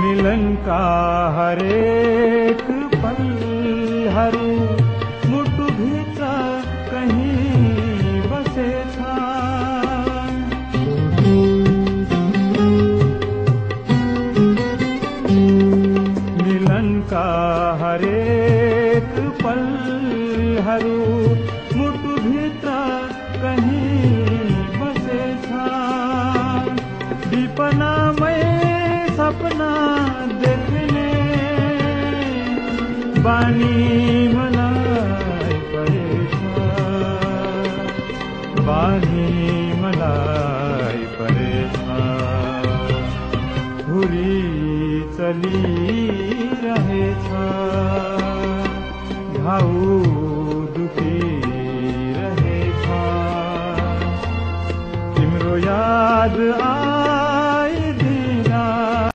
मिलन का हरेक पल हरू मुटु भित्र कहीं बसे था। मिलन का हरेक पल हरू मुटु भित्र कहीं बसे था। विपनामय सपना देखने बानी मलाई परेछ, बानी मलाई परेछ। धुरी चलिरहेछ, घाउ दुखिरहेछ। तिम्रो याद